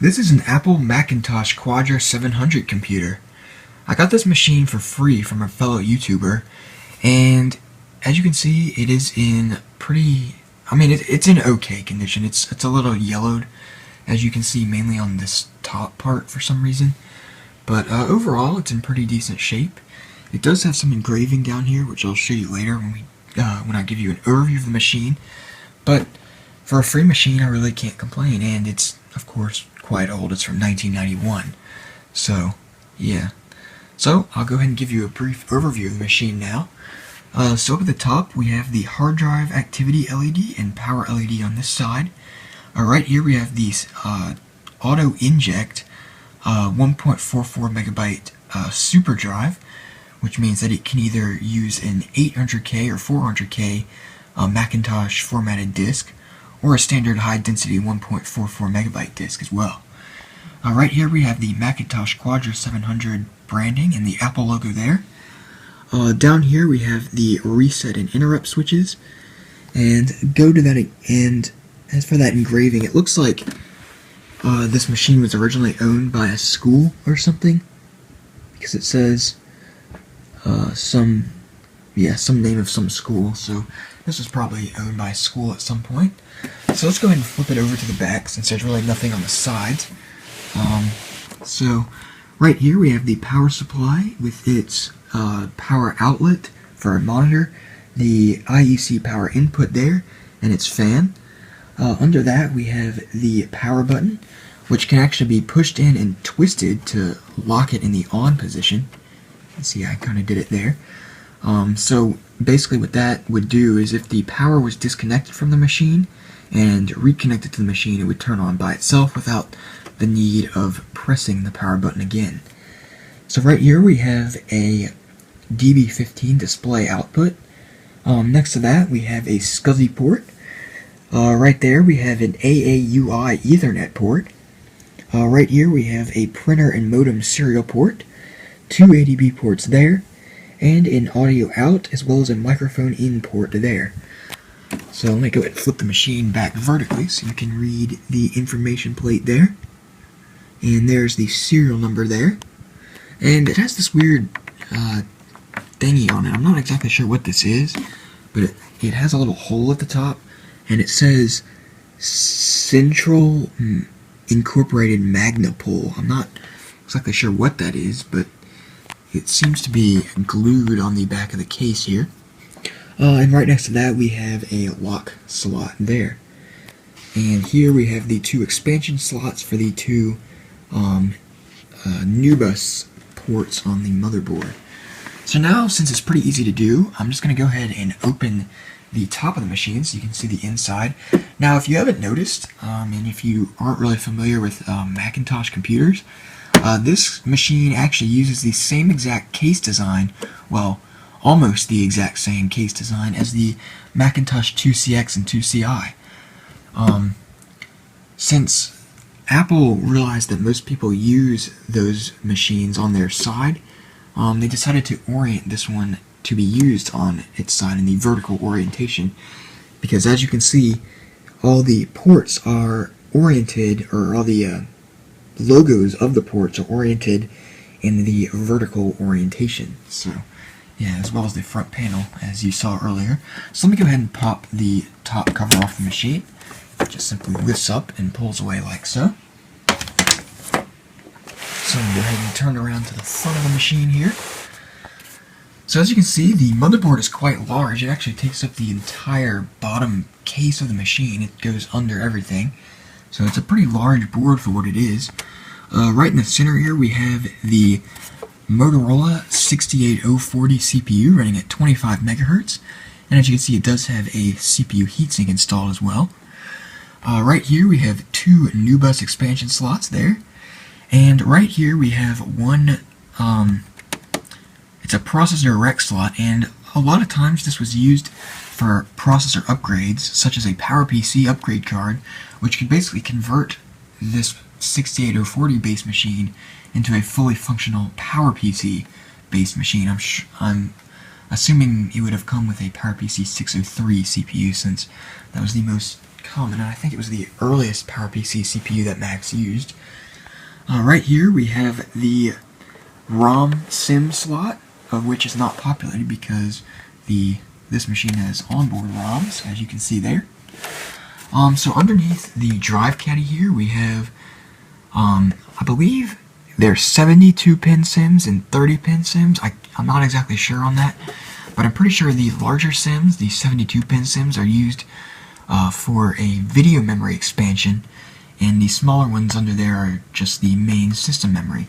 This is an Apple Macintosh Quadra 700 computer. I got this machine for free from a fellow YouTuber, and as you can see, it is in it's in okay condition. It's a little yellowed, as you can see, mainly on this top part for some reason. But overall, it's in pretty decent shape. It does have some engraving down here, which I'll show you later when I give you an overview of the machine. But for a free machine, I really can't complain, and it's, of course, quite old. It's from 1991. So, yeah. So, I'll go ahead and give you a brief overview of the machine now. So up at the top, we have the hard drive activity LED and power LED on this side. Right here we have these auto inject 1.44 megabyte SuperDrive, which means that it can either use an 800K or 400K Macintosh formatted disk, or a standard high-density 1.44 megabyte disk as well. Right here we have the Macintosh Quadra 700 branding and the Apple logo there. Down here we have the reset and interrupt switches, and as for that engraving, it looks like this machine was originally owned by a school or something, because it says some name of some school, so this was probably owned by a school at some point. So let's go ahead and flip it over to the back, since there's really nothing on the sides. So right here we have the power supply with its power outlet for a monitor, the IEC power input there, and its fan. Under that we have the power button, which can actually be pushed in and twisted to lock it in the on position. You can see I kind of did it there. So basically what that would do is, if the power was disconnected from the machine and reconnected to the machine, it would turn on by itself without the need of pressing the power button again. So right here we have a DB15 display output. Next to that we have a SCSI port. Right there we have an AAUI Ethernet port. Right here we have a printer and modem serial port, two ADB ports there, and an audio out as well as a microphone in port there. So let me go ahead and flip the machine back vertically so you can read the information plate there. And there's the serial number there. And it has this weird thingy on it. I'm not exactly sure what this is, but it has a little hole at the top, and it says Central Incorporated Magnapol. I'm not exactly sure what that is, but it seems to be glued on the back of the case here. And right next to that we have a lock slot there. And here we have the two expansion slots for the two NuBus ports on the motherboard. So now, since it's pretty easy to do, I'm just going to go ahead and open the top of the machine so you can see the inside. Now, if you haven't noticed, and if you aren't really familiar with Macintosh computers, this machine actually uses the same exact case design, well, almost the exact same case design as the Macintosh 2CX and 2CI. Since Apple realized that most people use those machines on their side, they decided to orient this one to be used on its side in the vertical orientation, because as you can see, all the ports are oriented, or all the logos of the ports are oriented in the vertical orientation. So yeah, as well as the front panel, as you saw earlier. So let me go ahead and pop the top cover off the machine. It just simply lifts up and pulls away like so. So I'm going to go ahead and turn around to the front of the machine here. So as you can see, the motherboard is quite large. It actually takes up the entire bottom case of the machine. It goes under everything. So it's a pretty large board for what it is. Right in the center here we have the Motorola 68040 CPU running at 25 MHz. And as you can see, it does have a CPU heatsink installed as well. Right here we have two NuBus expansion slots there. And right here we have one, it's a processor rec slot, and a lot of times this was used for processor upgrades, such as a PowerPC upgrade card, which could basically convert this 68040 base machine into a fully functional PowerPC based machine. I'm assuming it would have come with a PowerPC 603 CPU, since that was the most common, and I think it was the earliest PowerPC CPU that Macs used. Right here we have the ROM SIM slot, of which is not populated because this machine has onboard ROMs, as you can see there. So underneath the drive caddy here we have, I believe there's 72-pin SIMs and 30-pin SIMs. I'm not exactly sure on that, but I'm pretty sure the larger SIMs, the 72-pin SIMs, are used for a video memory expansion, and the smaller ones under there are just the main system memory.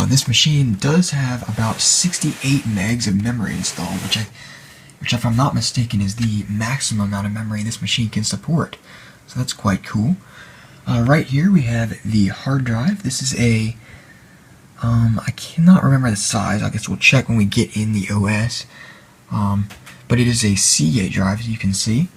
This machine does have about 68 megs of memory installed, which if I'm not mistaken is the maximum amount of memory this machine can support. So that's quite cool. Right here we have the hard drive. This is a, I cannot remember the size. I guess we'll check when we get in the OS. But it is a Seagate drive, as you can see.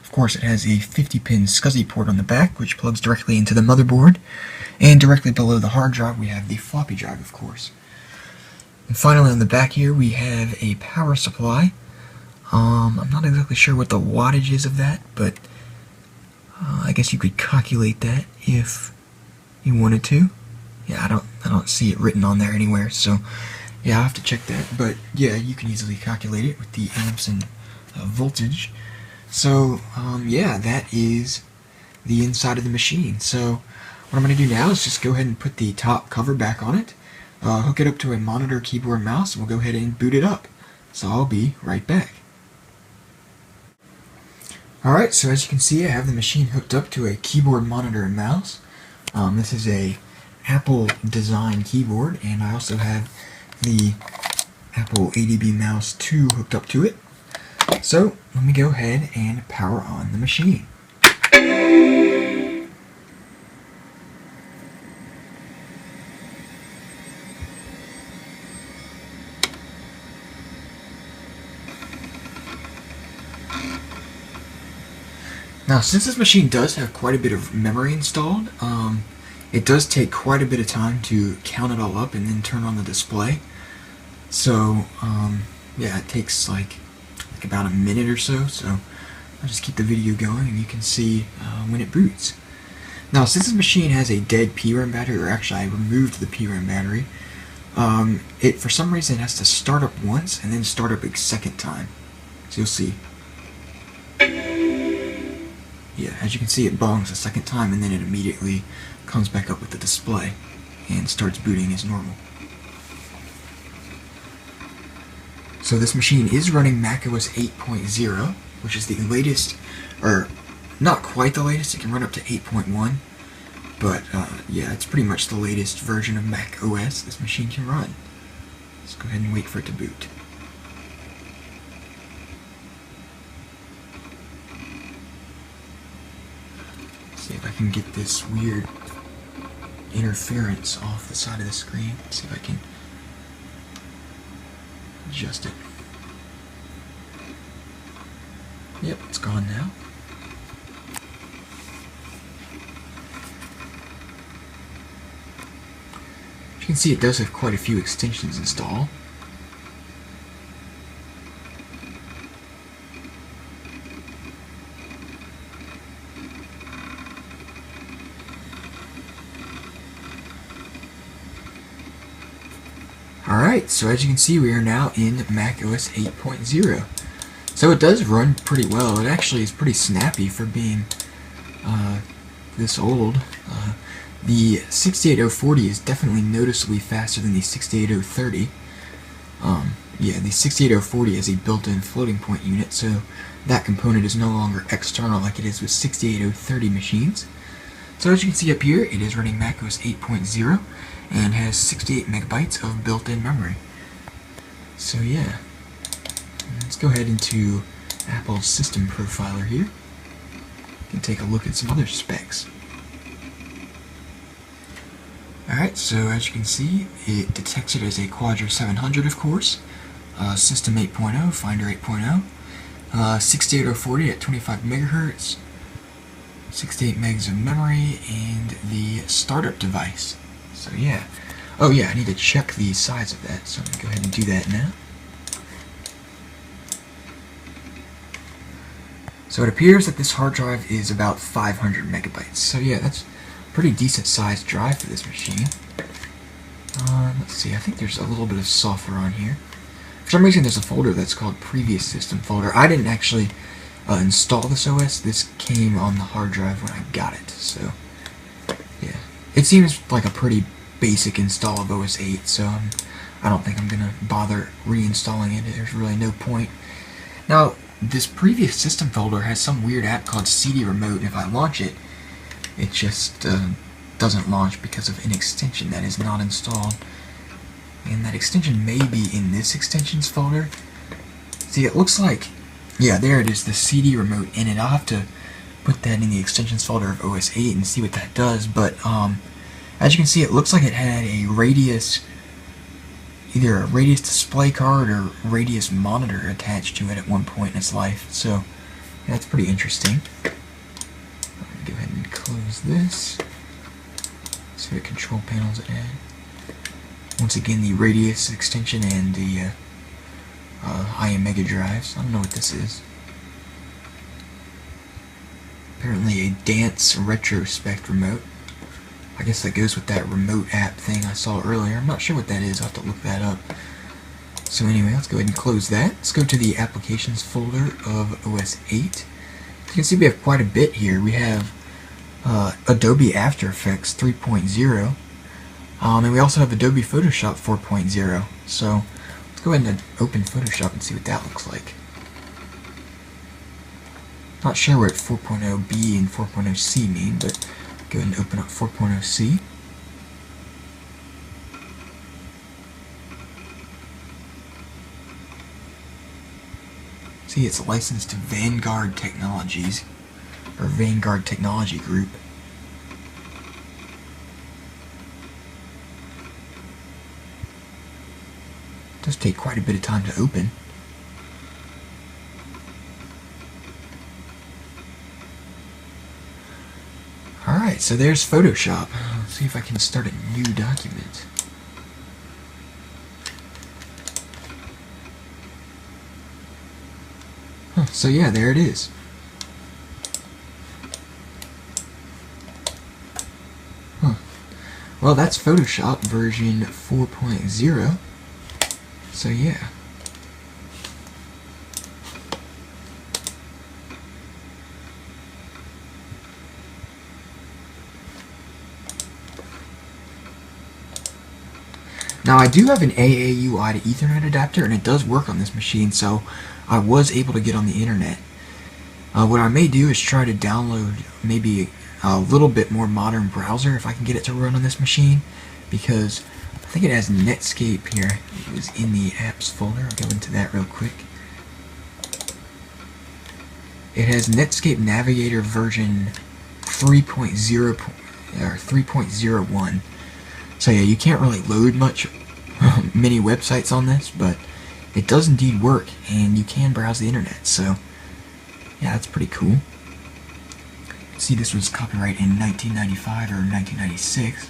Of course, it has a 50-pin SCSI port on the back, which plugs directly into the motherboard. And directly below the hard drive, we have the floppy drive, of course. And finally, on the back here, we have a power supply. I'm not exactly sure what the wattage is of that, but I guess you could calculate that if you wanted to. Yeah, I don't see it written on there anywhere, so yeah, I'll have to check that. But yeah, you can easily calculate it with the amps and voltage. So yeah, that is the inside of the machine. So what I'm going to do now is just go ahead and put the top cover back on it, hook it up to a monitor, keyboard, mouse, and we'll go ahead and boot it up. So I'll be right back. Alright, so as you can see, I have the machine hooked up to a keyboard, monitor, and mouse. This is a Apple design keyboard, and I also have the Apple ADB Mouse 2 hooked up to it. So let me go ahead and power on the machine. Now, since this machine does have quite a bit of memory installed, it does take quite a bit of time to count it all up and then turn on the display. So, yeah, it takes like about a minute or so. So I'll just keep the video going and you can see when it boots. Now, since this machine has a dead PRAM battery, or actually I removed the PRAM battery, it for some reason has to start up once and then start up a second time. So you'll see. Yeah, as you can see, it bongs a second time and then it immediately comes back up with the display and starts booting as normal. So this machine is running macOS 8.0, which is the latest, or not quite the latest. It can run up to 8.1, but yeah, it's pretty much the latest version of macOS this machine can run. Let's go ahead and wait for it to boot. See if I can get this weird interference off the side of the screen. See if I can adjust it. Yep, it's gone now. As you can see, it does have quite a few extensions installed. Alright, so as you can see, we are now in macOS 8.0. So it does run pretty well. It actually is pretty snappy for being this old. The 68040 is definitely noticeably faster than the 68030. Yeah, the 68040 has a built-in floating point unit, so that component is no longer external like it is with 68030 machines. So as you can see up here, it is running macOS 8.0 and has 68 megabytes of built-in memory. So yeah, let's go ahead into Apple's system profiler here and take a look at some other specs. Alright, so as you can see, it detects it as a Quadra 700, of course, System 8.0, Finder 8.0, 68040 at 25 megahertz, 68 megs of memory, and the startup device. So yeah. Oh yeah, I need to check the size of that, so I'm going to go ahead and do that now. So it appears that this hard drive is about 500 megabytes. So yeah, that's a pretty decent sized drive for this machine. Let's see, I think there's a little bit of software on here. For some reason there's a folder that's called Previous System Folder. I didn't actually install this OS. This came on the hard drive when I got it. So yeah, it seems like a pretty basic install of OS 8, so I don't think I'm going to bother reinstalling it. There's really no point. Now, this Previous System Folder has some weird app called CD Remote, and if I launch it, it just doesn't launch because of an extension that is not installed. And that extension may be in this extensions folder. See, it looks like, yeah, there it is, the CD Remote in it. I'll have to put that in the extensions folder of OS 8 and see what that does, but as you can see, it looks like it had a Radius, either a Radius display card or Radius monitor attached to it at one point in its life, so yeah, that's pretty interesting. Let me go ahead and close this. See what control panels it had. Once again, the Radius extension and the IM Mega drives. I don't know what this is. Apparently a dance retrospect remote. I guess that goes with that remote app thing I saw earlier. I'm not sure what that is. I'll have to look that up. So anyway, let's go ahead and close that. Let's go to the applications folder of OS 8. You can see we have quite a bit here. We have Adobe After Effects 3.0. And we also have Adobe Photoshop 4.0. So let's go ahead and open Photoshop and see what that looks like. Not sure what 4.0B and 4.0C mean, but go ahead and open up 4.0C. See, it's licensed to Vanguard Technologies, or Vanguard Technology Group. It does take quite a bit of time to open. Alright, so there's Photoshop. Let's see if I can start a new document. So yeah, there it is. Well, that's Photoshop version 4.0. So yeah. Now I do have an AAUI to Ethernet adapter, and it does work on this machine, so I was able to get on the internet. What I may do is try to download maybe a little bit more modern browser if I can get it to run on this machine, because I think it has Netscape here. It was in the apps folder. I'll go into that real quick. It has Netscape Navigator version 3.0 or 3.01. So yeah, you can't really load many websites on this, but it does indeed work, and you can browse the internet. So yeah, that's pretty cool. See, this was copyright in 1995 or 1996.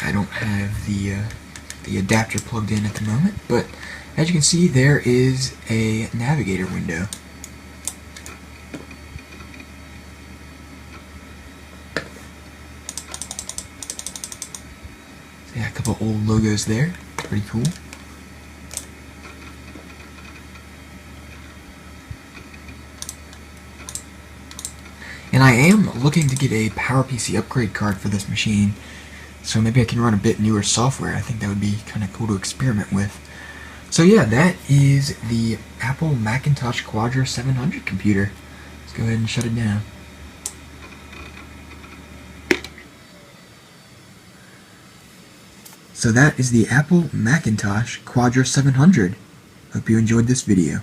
I don't have the adapter plugged in at the moment, but as you can see, there is a navigator window. So yeah, a couple old logos there, pretty cool. And I am looking to get a PowerPC upgrade card for this machine, so maybe I can run a bit newer software. I think that would be kind of cool to experiment with. So yeah, that is the Apple Macintosh Quadra 700 computer. Let's go ahead and shut it down. So that is the Apple Macintosh Quadra 700. Hope you enjoyed this video.